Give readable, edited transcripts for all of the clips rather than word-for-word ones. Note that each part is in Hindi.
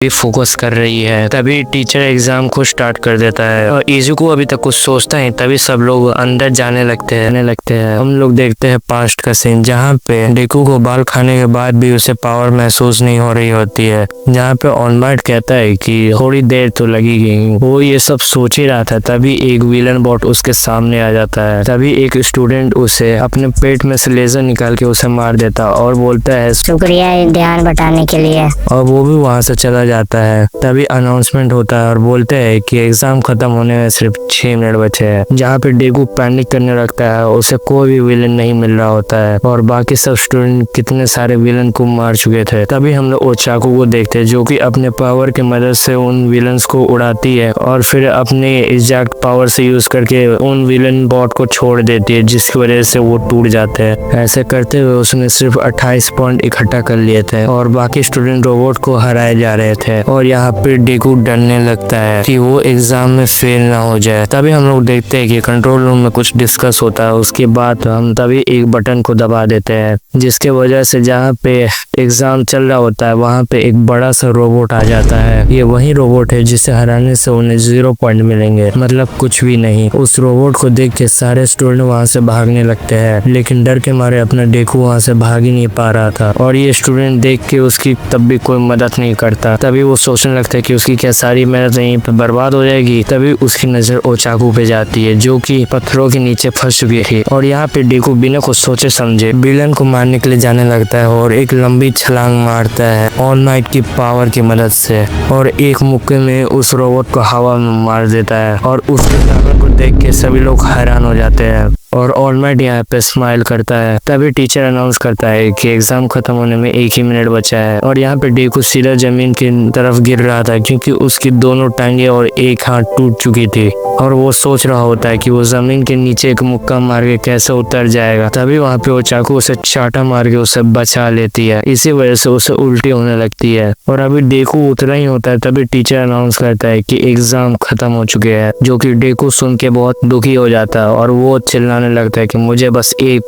भी फोकस कर रही है। तभी टीचर एग्जाम को स्टार्ट कर देता है और इजुको अभी तक कुछ सोचता है, तभी सब लोग अंदर जाने लगते हैं। हम लोग देखते हैं पास्ट का सीन, जहाँ पे डेकू को बाल खाने के बाद भी उसे पावर महसूस नहीं हो रही होती है। जहाँ पे ऑलमाइट कहता है कि थोड़ी देर तो लगेगी। वो ये सब सोच ही रहा था, तभी एक विलन बॉट उसके सामने आ जाता है। तभी एक स्टूडेंट उसे अपने पेट में से लेजर निकाल के उसे मार देता और बोलता है शुक्रिया ध्यान बटाने के लिए, और वो भी वहाँ से चला जाता है। तभी अनाउंसमेंट होता है और बोलते हैं कि एग्जाम खत्म होने में सिर्फ 6 मिनट बचे हैं। जहाँ पे डेकू पैनिक करने लगता है, उसे कोई भी विलन नहीं मिल रहा होता है और बाकी सब स्टूडेंट कितने सारे विलन को मार चुके थे। तभी हम लोग ओचाकू को देखते हैं, जो कि अपने पावर की मदद से उन विलन्स को उड़ाती है और फिर अपने एग्जैक्ट पावर से यूज करके उन विलन बॉट को छोड़ देती है, जिसकी वजह से वो टूट जाते हैं। ऐसे करते हुए उसने सिर्फ 28 पॉइंट इकट्ठा कर लिए थे और बाकी स्टूडेंट रोबोट को हराए जा रहे थे। और यहाँ पे डेकू डरने लगता है कि वो एग्जाम में फेल ना हो जाए। तभी हम लोग देखते हैं कि कंट्रोल रूम में कुछ डिस्कस होता है। उसके बाद हम तभी एक बटन को दबा देते हैं, जिसके वजह से जहाँ पे एग्जाम चल रहा होता है वहाँ पे एक बड़ा सा रोबोट आ जाता है। ये वही रोबोट है जिसे हराने से उन्हें 0 पॉइंट मिलेंगे, मतलब कुछ भी नहीं। उस रोबोट को देख के सारे स्टूडेंट वहाँ से भागने लगते हैं, लेकिन डर के मारे अपना डेकू वहाँ से भाग ही नहीं पा रहा था। और ये स्टूडेंट देख के उसकी तब भी कोई मदद नहीं करता। तभी वो सोचने लगता है कि उसकी क्या सारी मेहनत यहीं पे बर्बाद हो जाएगी। तभी उसकी नजर ओचाकू पे जाती है, जो कि पत्थरों के नीचे फंस चुकी थी। और यहाँ पे डेकू बिना कुछ सोचे समझे विलन को मारने के लिए जाने लगता है और एक लंबी छलांग मारता है ऑल माइट की पावर की मदद से, और एक मुक्के में उस रोबोट को हवा में मार देता है। और उसके ताकत को देख के सभी लोग हैरान हो जाते हैं और ऑलमाइट यहाँ पे स्माइल करता है। तभी टीचर अनाउंस करता है कि एग्जाम खत्म होने में 1 ही मिनट बचा है। और यहाँ पे डेकू सीधा जमीन की तरफ गिर रहा था, क्योंकि उसकी दोनों टांगे और एक हाथ टूट चुकी थी और वो सोच रहा होता है कि वो जमीन के नीचे एक मुक्का मार के कैसे उतर जाएगा। तभी वहाँ पे वो चाकू उसे चाटा मार के उसे बचा लेती है। इसी वजह से उसे उल्टी होने लगती है और अभी डेकू उतरा ही होता है, तभी टीचर अनाउंस करता है कि एग्जाम खत्म हो चुके हैं, जो कि डेकू सुन के बहुत दुखी हो जाता है और वो चिल्लाने लगता है कि मुझे बस 1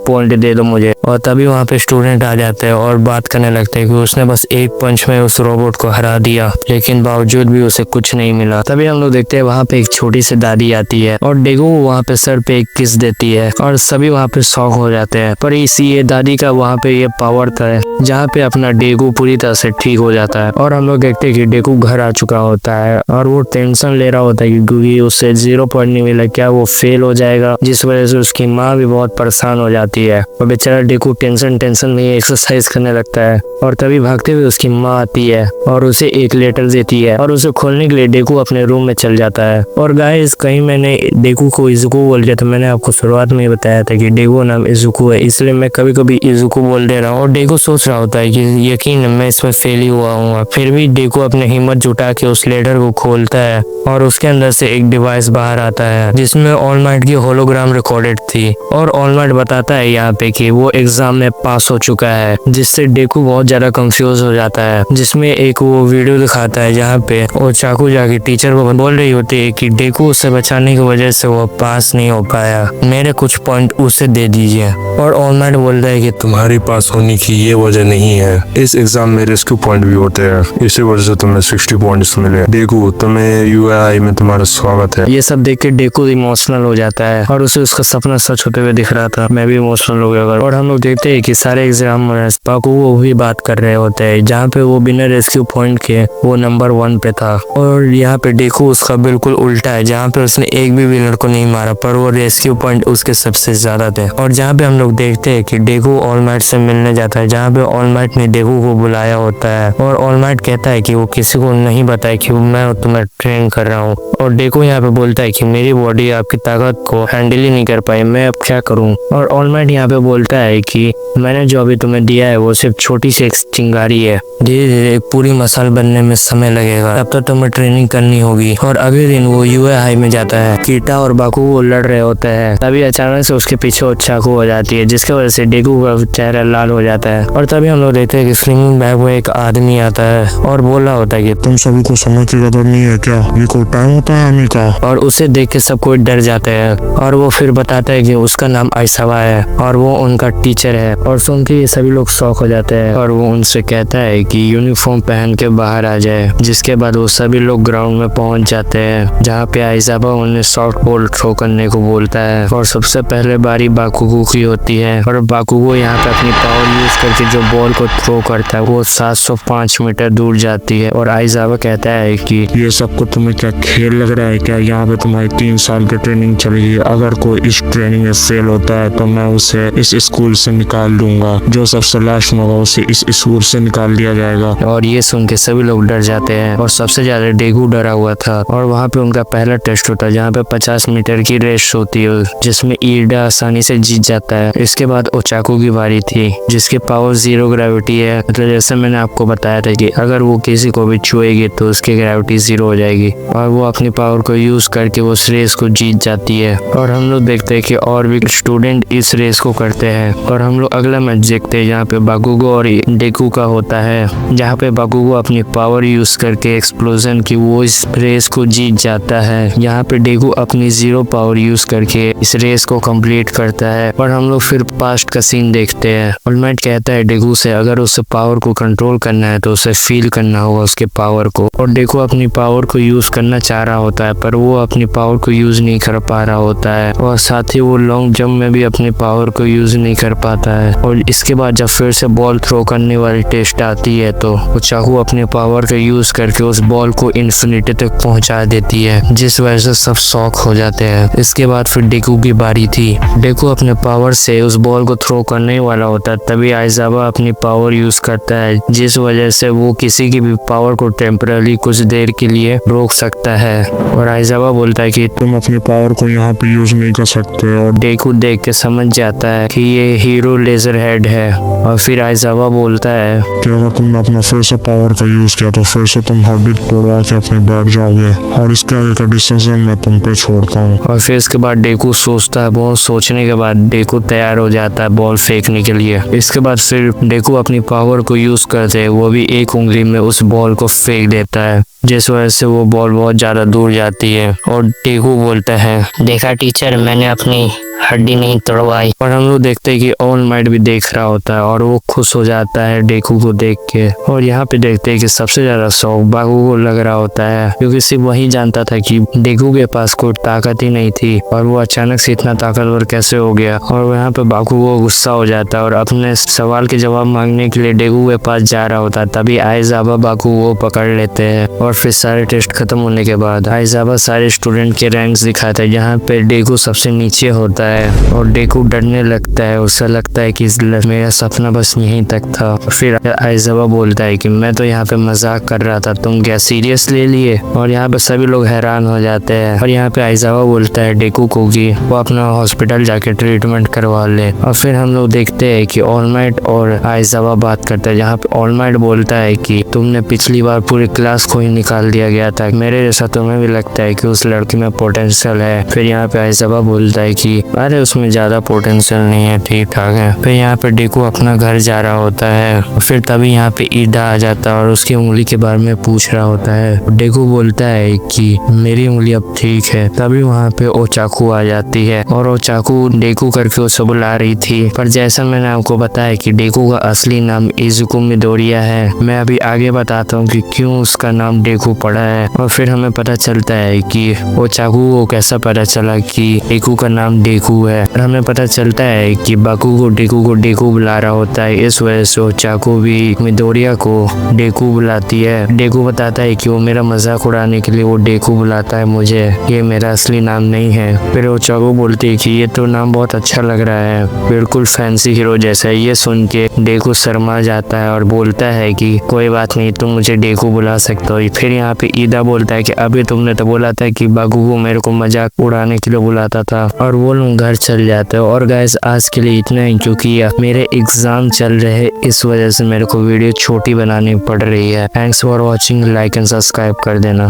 पॉइंट दे दो मुझे। और तभी वहाँ पे स्टूडेंट आ जाते हैं और बात करने लगते हैं कि उसने बस 1 पंच में उस रोबोट को हरा दिया, लेकिन बावजूद भी उसे कुछ नहीं मिला। तभी हम लोग देखते हैं वहाँ पे एक छोटी सी दादी आती है और डेकू वहाँ पे सर पे एक किस देती है और सभी वहाँ पे शॉक हो जाते हैं। पर ये दादी का वहाँ पे ये पावर था जहाँ पे अपना डेकू पूरी तरह से ठीक हो जाता है। और हम लोग देखते हैं कि डेकू घर आ चुका होता है और वो टेंशन ले रहा होता है क्योंकि उसे 0 पॉइंट नहीं मिला, क्या वो फेल हो जाएगा, जिस वजह से उसकी माँ भी बहुत परेशान हो जाती है। और बेचारा डेकू टेंशन में एक्सरसाइज करने लगता है और तभी भागते हुए उसकी माँ आती है और उसे एक लेटर देती है और उसे खोलने के लिए डेकू अपने रूम में चल जाता है। और गाइस, कहीं मैंने डेकू को इजुको बोल दिया, तो मैंने आपको शुरुआत में ही बताया था कि डेकू नाम इजुको है, इसलिए मैं कभी कभी इजुको बोल दे रहा हूँ। और डेकू सोच रहा होता है कि यकीन है मैं इसमें फेल ही हुआ हूँ। फिर भी डेकू अपने हिम्मत जुटा के उस लेटर को खोलता है और उसके अंदर से एक डिवाइस बाहर आता है जिसमें ऑल माइट की होलोग्राम रिकॉर्डेड थी। और ऑल माइट बताता है यहाँ पे कि वो एग्जाम में पास हो चुका है, जिससे डेकू बहुत ज्यादा कंफ्यूज हो जाता है। जिसमें एक वो वीडियो दिखाता है जहाँ पे वो चाकू जाके टीचर को बोल रही होती है कि डेकू उसे बचाने की वजह से वो पास नहीं हो पाया, मेरे कुछ पॉइंट उसे दे दीजिए। और ऑल माइट बोल रहा है कि तुम्हारी पास होने की ये वजह नहीं है, इस एग्जाम में रेस्क्यू पॉइंट भी होते हैं, इसी वजह से तुम्हें 60 पॉइंट्स मिले। डेकू, तुम्हें यूआई में तुम्हारा स्वागत है। ये सब देख के डेकू इमोशनल हो जाता है और उसे उसका सपना सच होते हुए दिख रहा था। मैं भी इमोशनल हो गया। और हम लोग देखते हैं कि सारे एग्जाम पाकू वो भी बात कर रहे होते हैं, जहाँ पे वो बिना रेस्क्यू पॉइंट के वो नंबर 1 पे था। और यहाँ पे डेकू उसका बिल्कुल उल्टा है, जहाँ पे उसने एक भी विनर को नहीं मारा, पर वो रेस्क्यू पॉइंट उसके सबसे ज्यादा थे। और जहाँ पे हम लोग देखते हैं कि डेकू ऑल माइट से मिलने जाता है, जहाँ पे ऑल माइट ने डेकू को बुलाया होता है और ऑल माइट कहता है कि वो किसी को नहीं बताए कि मैं तुम्हें ट्रेन कर रहा हूँ। और डेकू यहाँ पे बोलता है कि मेरी बॉडी आपकी ताकत को हैंडल ही नहीं कर पाई, मैं अब क्या करूँ। और ऑल माइट यहाँ पे बोलता है कि मैंने जो अभी तुम्हें दिया है वो सिर्फ छोटी सी एक चिंगारी है, धीरे धीरे एक पूरी मसाल बनने में समय लगेगा, तब तक तुम्हें ट्रेनिंग करनी होगी। और अगले दिन वो यूए हाई में जाता है। कीटा और बाकू वो लड़ रहे होते हैं, तभी अचानक से उसके पीछे चाकू हो जाती है, जिसकी वजह से डेकू का चेहरा लाल हो जाता है। और तभी हम लोग देखते हैं कि स्लिंगिंग बैग में एक आदमी आता है और बोल रहा होता है कि तुम सभी को समय की कदर नहीं है क्या, ये कोई टाइम होता है आने का। और उसे देख के सब कोई डर जाते हैं और वो वो फिर बताता है कि उसका नाम आइसावा है और वो उनका टीचर है। और सुन के ये सभी लोग शॉक हो जाते हैं और वो उनसे कहता है कि यूनिफॉर्म पहन के बाहर आ जाए। जिसके बाद वो सभी लोग ग्राउंड में पहुंच जाते हैं जहाँ पे आइसावा उन्हें सॉफ्ट बॉल थ्रो करने को बोलता है। और सबसे पहले बारी बाकुगो की होती है और बाकुगो यहाँ पे अपनी पावर यूज करके जो बॉल को थ्रो करता है वो 705 मीटर दूर जाती है। और आइसावा कहता है कि ये सब कुछ तुम्हें क्या खेल लग रहा है क्या? यहाँ पे तुम्हारी 3 साल की ट्रेनिंग चलेगी। अगर कोई इस ट्रेनिंग में फेल होता है तो मैं उसे इस स्कूल से निकाल दूंगा। जो सबसे लास्ट में होगा उसे इस स्कूल से निकाल दिया जाएगा। और ये सुन के सभी लोग डर जाते हैं और सबसे ज्यादा डेगू डरा हुआ था। और वहाँ पे उनका पहला टेस्ट होता है जहाँ पे 50 मीटर की रेस होती है जिसमें ईडा आसानी से जीत जाता है। इसके बाद ओचाकू की बारी थी जिसकी पावर 0 ग्रेविटी है। मतलब जैसे मैंने आपको बताया था कि अगर वो किसी को भी छुएगी तो उसकी ग्रेविटी 0 हो जाएगी और वो अपनी पावर को यूज करके उस रेस को जीत जाती है। और हम लोग देखते हैं कि और भी स्टूडेंट इस रेस को करते हैं। और हम लोग अगला मैच देखते हैं जहाँ पे बाकुगो और डेकू का होता है जहाँ पे बाकुगो अपनी पावर यूज करके एक्सप्लोजन की वो इस रेस को जीत जाता है। यहाँ पे डेकू अपनी 0 पावर यूज करके इस रेस को कंप्लीट करता है। और हम लोग फिर पास्ट का सीन देखते हैं। ऑलमाइट कहता है डेकू से अगर उसे पावर को कंट्रोल करना है तो उसे फील करना होगा उसके पावर को। और डेकू अपनी पावर को यूज करना चाह रहा होता है पर वो अपनी पावर को यूज नहीं कर पा रहा होता है। और साथ ही वो लॉन्ग जंप में भी अपनी पावर को यूज नहीं कर पाता है। और इसके बाद जब फिर से बॉल थ्रो करने वाली टेस्ट आती है तो ओचाकू अपने पावर का यूज करके उस बॉल को इन्फिनिटी तक पहुंचा देती है जिस वजह से सब शॉक हो जाते हैं। इसके बाद फिर डेकू की बारी थी। डेकू अपने पावर से उस बॉल को थ्रो करने वाला होता है तभी आइसावा अपनी पावर यूज करता है जिस वजह से वो किसी की भी पावर को टेम्पररी कुछ देर के लिए रोक सकता है। और आइसावा बोलता है कि तुम अपनी पावर को यहाँ पे यूज नहीं कर सकते। और डेकू देख के समझ जाता है कि ये हीरो लेजर हेड है। और फिर आइसावा बोलता है कि अगर तुमने अपना फिर से पावर का यूज किया तो फिर से तुम हड्डी तोड़वा के अपने बैठ जाओगे और इसके आगे का डिसीजन मैं तुम पे छोड़ता हूँ। और फिर इसके बाद डेकू सोचता है। बहुत सोचने के बाद डेकू तैयार हो जाता है बॉल फेंकने के लिए। इसके बाद फिर डेकू अपनी पावर को यूज करते है वो भी एक उंगली में उस बॉल को फेंक देता है जिस वजह से वो बॉल बहुत ज्यादा दूर जाती है। और डेकू बोलता है देखा टीचर, मैंने अपनी हड्डी नहीं तोड़वाई। और हम लोग देखते हैं कि ऑल माइट भी देख रहा होता है और वो खुश हो जाता है डेकू को देख के। और यहाँ पे देखते हैं कि सबसे ज्यादा शौक बाकू को लग रहा होता है क्योंकि सिर्फ वही जानता था कि डेकू के पास कोई ताकत ही नहीं थी और वो अचानक से इतना ताकतवर कैसे हो गया। और यहाँ पे बाकू को गुस्सा हो जाता है और अपने सवाल के जवाब मांगने के लिए डेकू के पास जा रहा होता है। तभी आइसावा बाकू को पकड़ लेते हैं। और फिर सारे टेस्ट खत्म होने के बाद आइसावा सारे स्टूडेंट के रैंक्स दिखाता है जहाँ पे डेकू सबसे नीचे होता है। और डेकू डरने लगता है। उसे लगता है कि मेरा सपना बस यहीं तक था। फिर आइसावा बोलता है कि मैं तो यहाँ पे मजाक कर रहा था, तुम क्या सीरियस ले लिए? और यहाँ पे सभी लोग हैरान हो जाते हैं। और यहाँ पे आइसावा बोलता है डेकू को कि वो अपना हॉस्पिटल जाके ट्रीटमेंट करवा ले। और फिर हम लोग देखते हैं कि ऑलमाइट और आइसावा बात करते हैं जहाँ पे ऑलमाइट बोलता है कि तुमने पिछली बार पूरी क्लास को ही निकाल दिया गया था, मेरे जैसा तुम्हें भी लगता है कि उस लड़की में पोटेंशियल है। फिर यहाँ पे आइसावा बोलता है कि अरे उसमें ज्यादा पोटेंशियल नहीं है, ठीक ठाक है। फिर यहाँ पे डेकू अपना घर जा रहा होता है। फिर तभी यहाँ पे ईडा आ जाता है और उसकी उंगली के बारे में पूछ रहा होता है। डेकू बोलता है कि मेरी उंगली अब ठीक है। तभी वहाँ पे ओचाकू आ जाती है और ओचाकू डेकू करके उसे बुला रही थी। पर जैसा मैंने आपको बताया कि डेकू का असली नाम इजुको मिडोरिया है, मैं अभी आगे बताता हूँ कि क्यों उसका नाम डेकू पड़ा है। और फिर हमें पता चलता है कि ओचाकू को कैसा पता चला कि डेकू का नाम डेकू है। और हमें पता चलता है कि बाकू को डेकू बुला रहा होता है। इस वजह से ओचाकू भी मिडोरिया को डेकू बुलाती है। डेकू बताता है कि वो मेरा मजाक उड़ाने के लिए वो डेकू बुलाता है मुझे, ये मेरा असली नाम नहीं है। फिर ओचाकू बोलती है कि ये तो नाम बहुत अच्छा लग रहा है, बिल्कुल फैंसी हीरो जैसा। ये सुन के डेकू शर्मा जाता है और बोलता है कि कोई बात नहीं, तुम मुझे डेकू बुला सकते हो। फिर यहाँ पे ईदा बोलता है कि अभी तुमने तो बोला था कि बाकू को मेरे को मजाक उड़ाने के लिए बुलाता था। और वो लोग घर चल जाते हैं। और गाइस आज के लिए इतना ही, क्योंकि मेरे एग्जाम चल रहे हैं इस वजह से मेरे को वीडियो छोटी बनानी पड़ रही है। Thanks for watching, like and subscribe कर देना।